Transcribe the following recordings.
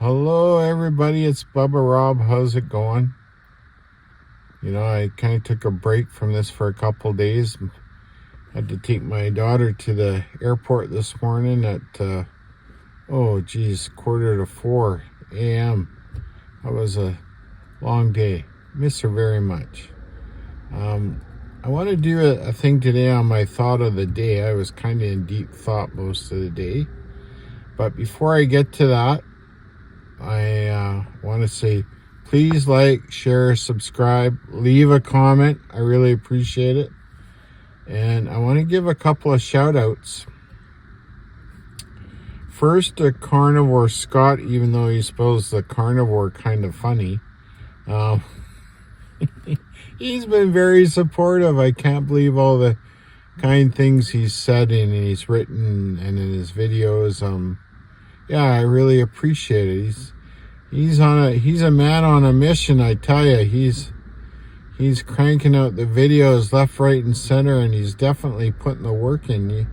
Hello, everybody. It's Bubba Rob. How's it going? I kind of took a break from this for a couple days. Had to take my daughter to the airport this morning at, 3:45 a.m. That was a long day. Miss her very much. I want to do a thing today on my thought of the day. I was kind of in deep thought most of the day. But before I get to that, I want to say, please like, share, subscribe, leave a comment. I really appreciate it. And I want to give a couple of shout outs. First, to Carnivore Scott, even though he spells the carnivore kind of funny. He's been very supportive. I can't believe all the kind things he's said and he's written and in his videos. I really appreciate it. He's a man on a mission, I tell you. He's cranking out the videos left, right, and center, and he's definitely putting the work in. You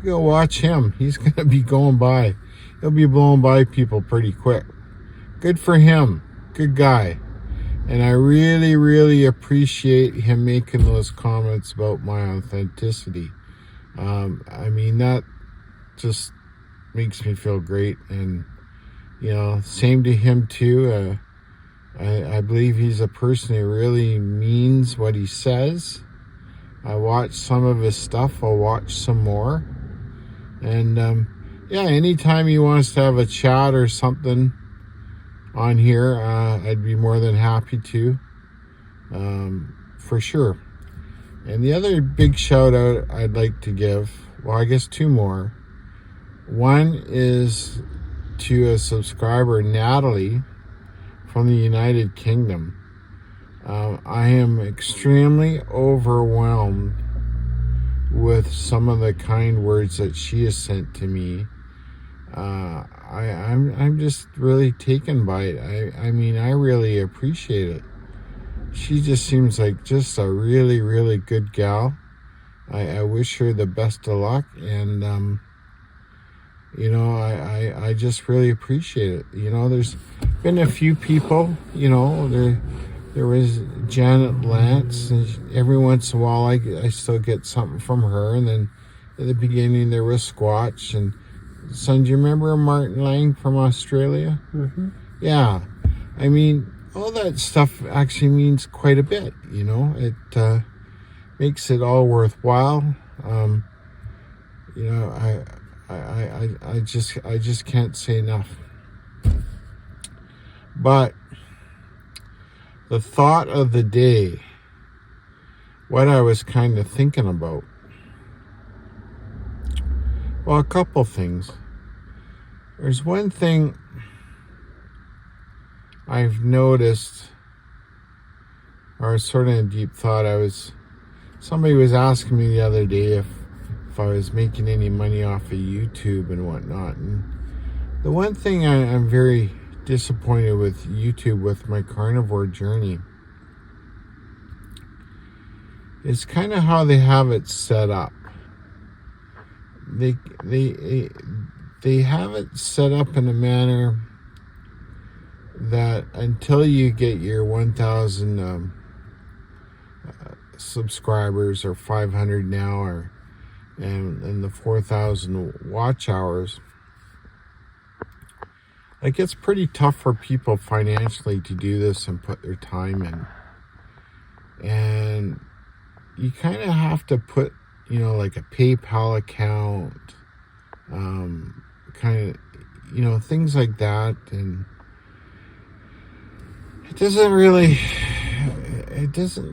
go watch him. He's gonna be going by. He'll be blowing by people pretty quick. Good for him. Good guy. And I really, really appreciate him making those comments about my authenticity. That just makes me feel great. And same to him too. I believe he's a person who really means what he says. I watched some of his stuff. I'll watch some more. And anytime he wants to have a chat or something on here, I'd be more than happy to, for sure. And the other big shout out I'd like to give, well, I guess two more. One is to a subscriber, Natalie, from the United Kingdom. I am extremely overwhelmed with some of the kind words that she has sent to me. I'm just really taken by it. I really appreciate it. She just seems like just a really, really good gal. I wish her the best of luck, and I just really appreciate it. There's been a few people, there was Janet Lance, and every once in a while I still get something from her. And then at the beginning there was Squatch. And son, do you remember Martin Lang from Australia? Mm-hmm. Yeah. All that stuff actually means quite a bit, It makes it all worthwhile. I just can't say enough. But the thought of the day, what I was kind of thinking about, well, a couple things. There's one thing I've noticed, or sort of in deep thought. Somebody was asking me the other day if I was making any money off of YouTube and whatnot. And the one thing I'm very disappointed with YouTube, with my carnivore journey, is kind of how they have it set up. They have it set up in a manner that until you get your 1,000 subscribers, or 500 now, and the 4,000 watch hours, it gets pretty tough for people financially to do this and put their time in. And you kind of have to put, like a PayPal account, things like that. And it doesn't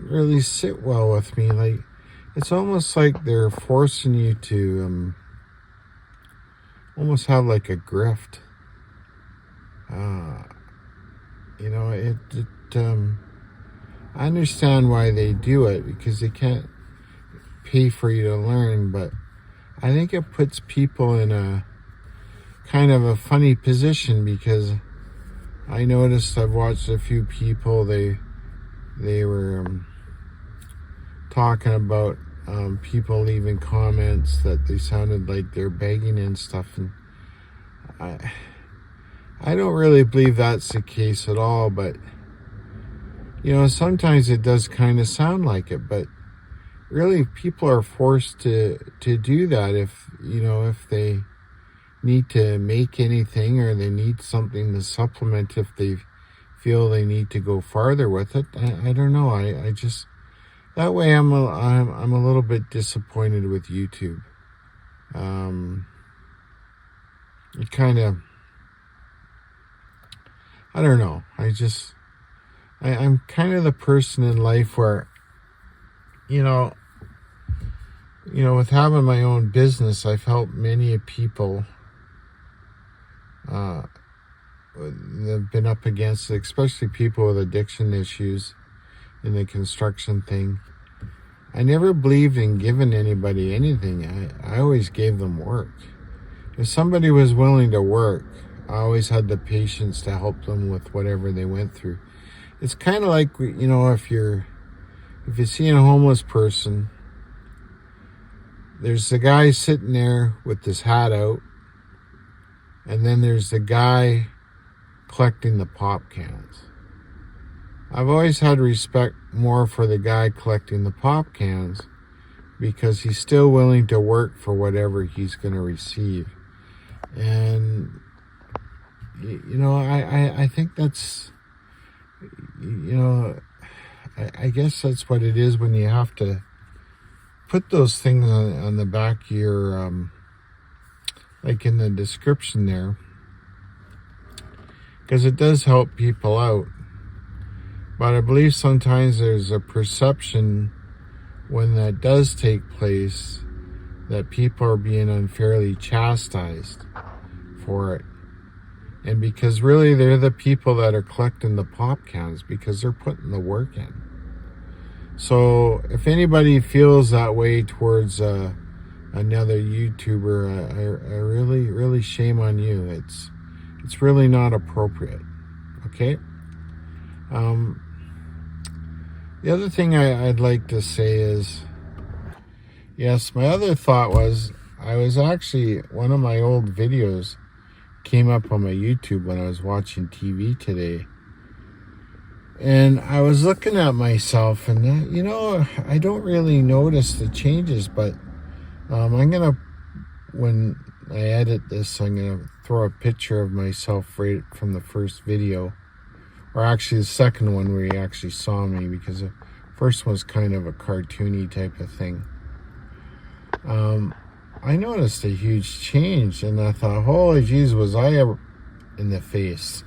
really sit well with me. Like, it's almost like they're forcing you to almost have like a grift. I understand why they do it, because they can't pay for you to learn, but I think it puts people in a kind of a funny position, because I noticed, I've watched a few people, they were talking about people leaving comments that they sounded like they're begging and stuff, and I don't really believe that's the case at all, but sometimes it does kind of sound like it, but really people are forced to do that if they need to make anything or they need something to supplement if they feel they need to go farther with it. I don't know. I just that way I'm a little bit disappointed with YouTube. It kind of, I don't know. I'm kind of the person in life where, with having my own business, I've helped many people that have been up against it, especially people with addiction issues in the construction thing. I never believed in giving anybody anything. I always gave them work. If somebody was willing to work, I always had the patience to help them with whatever they went through. It's kind of like, if you see a homeless person, there's the guy sitting there with his hat out, and then there's the guy collecting the pop cans. I've always had respect more for the guy collecting the pop cans because he's still willing to work for whatever he's going to receive. And, I think that's, I guess that's what it is when you have to put those things on the back of your, like in the description there, because it does help people out. But I believe sometimes there's a perception when that does take place that people are being unfairly chastised for it. And because really they're the people that are collecting the pop cans because they're putting the work in. So if anybody feels that way towards another YouTuber, I really, really shame on you. It's really not appropriate. Okay? The other thing I'd like to say is, yes, my other thought was, I was actually, one of my old videos came up on my YouTube when I was watching TV today. And I was looking at myself and, I don't really notice the changes, but when I edit this, I'm going to throw a picture of myself right from the first video. Or actually the second one where you actually saw me, because the first one was kind of a cartoony type of thing. I noticed a huge change, and I thought, holy jeez, was I ever in the face?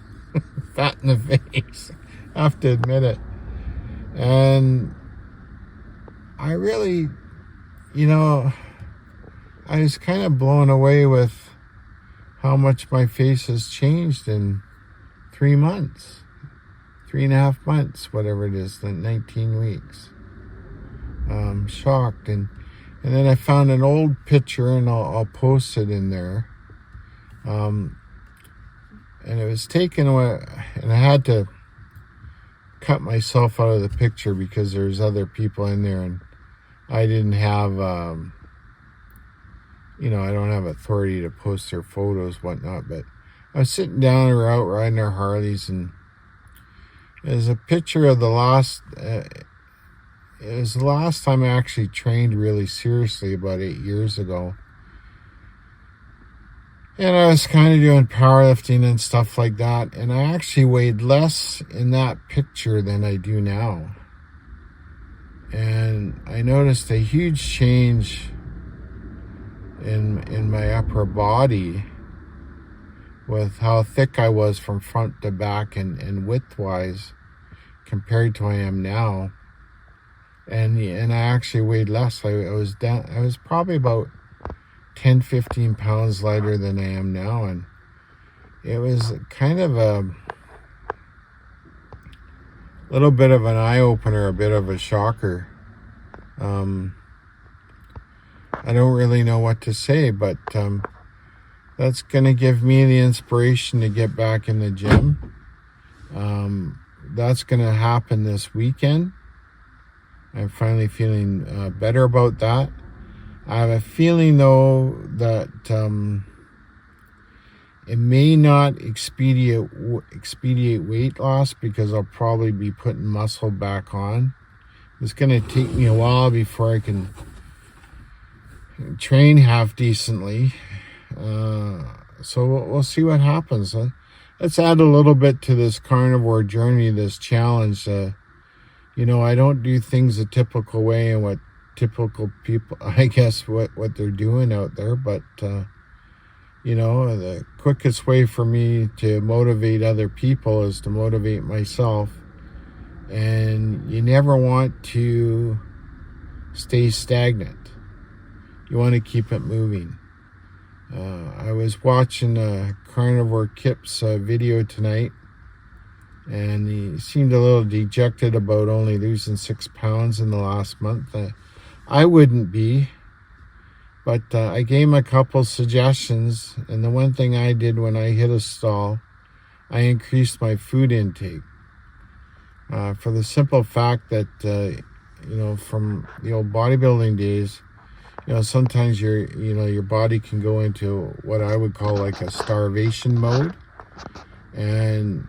Fat in the face. I have to admit it. And I really, I was kind of blown away with how much my face has changed in 3 months. 3.5 months, whatever it is, 19 weeks. I'm shocked. And then I found an old picture, and I'll post it in there. And it was taken away, and I had to cut myself out of the picture because there's other people in there, and I didn't have, I don't have authority to post their photos, whatnot. But I was sitting down, we were out riding our Harleys, and there's a picture of the last, it was the last time I actually trained really seriously, about 8 years ago. And I was kind of doing powerlifting and stuff like that. And I actually weighed less in that picture than I do now. And I noticed a huge change in my upper body with how thick I was from front to back and width-wise compared to I am now. And I actually weighed less. I was down. I was probably about 10-15 pounds lighter than I am now, and it was kind of a little bit of an eye-opener, a bit of a shocker. I don't really know what to say, but that's going to give me the inspiration to get back in the gym. That's going to happen this weekend. I'm finally feeling better about that. I have a feeling, though, that It may not expedite weight loss because I'll probably be putting muscle back on. It's going to take me a while before I can train half decently. So we'll see what happens. Let's add a little bit to this carnivore journey, this challenge. You know, I don't do things a typical way and what typical people, I guess, what they're doing out there. But, you know, the quickest way for me to motivate other people is to motivate myself. And you never want to stay stagnant. You want to keep it moving. I was watching Carnivore Kipp's video tonight, and he seemed a little dejected about only losing 6 pounds in the last month. I wouldn't be, but I gave him a couple suggestions, and the one thing I did when I hit a stall, I increased my food intake. For the simple fact that, you know, from the old bodybuilding days, you know, sometimes your body can go into what I would call like a starvation mode. And,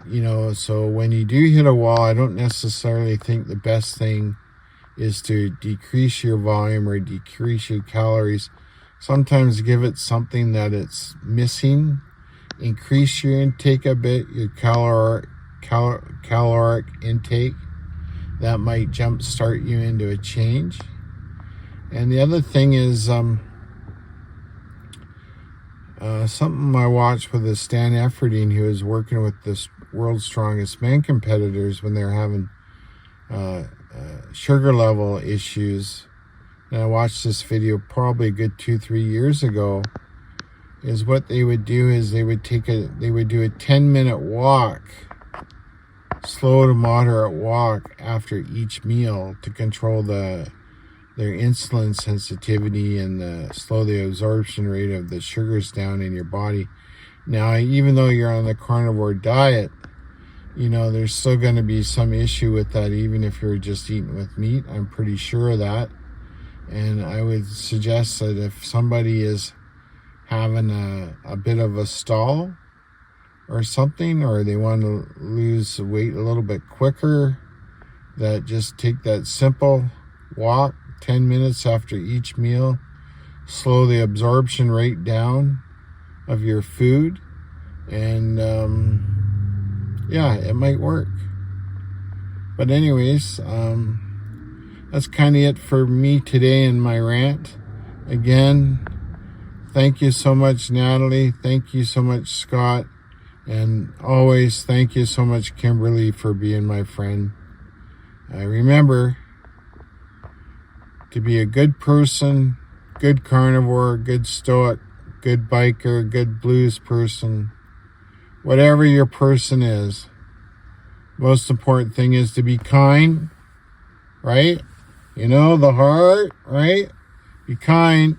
you know, so when you do hit a wall, I don't necessarily think the best thing is to decrease your volume or decrease your calories. Sometimes give it something that it's missing. Increase your intake a bit, your caloric intake. That might jumpstart you into a change. And the other thing is something I watched with Stan Efferding, who was working with the World's Strongest Man competitors when they're having sugar level issues. And I watched this video probably a good 2-3 years ago. Is what they would do is they would do a 10-minute walk, slow to moderate walk after each meal to control their insulin sensitivity and slow the absorption rate of the sugars down in your body. Now, even though you're on the carnivore diet, you know, there's still going to be some issue with that, even if you're just eating with meat. I'm pretty sure of that. And I would suggest that if somebody is having a bit of a stall or something, or they want to lose weight a little bit quicker, that just take that simple walk 10 minutes after each meal, slow the absorption rate down of your food, and yeah, it might work. But anyways, that's kind of it for me today in my rant. Again, thank you so much, Natalie. Thank you so much, Scott. And always thank you so much, Kimberly, for being my friend. Remember to be a good person, good carnivore, good stoic, good biker, good blues person. Whatever your person is, most important thing is to be kind, right? You know, the heart, right? Be kind.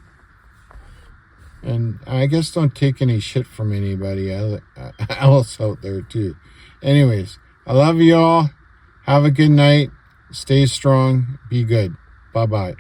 And I guess don't take any shit from anybody else out there too. Anyways, I love you all. Have a good night. Stay strong. Be good. Bye-bye.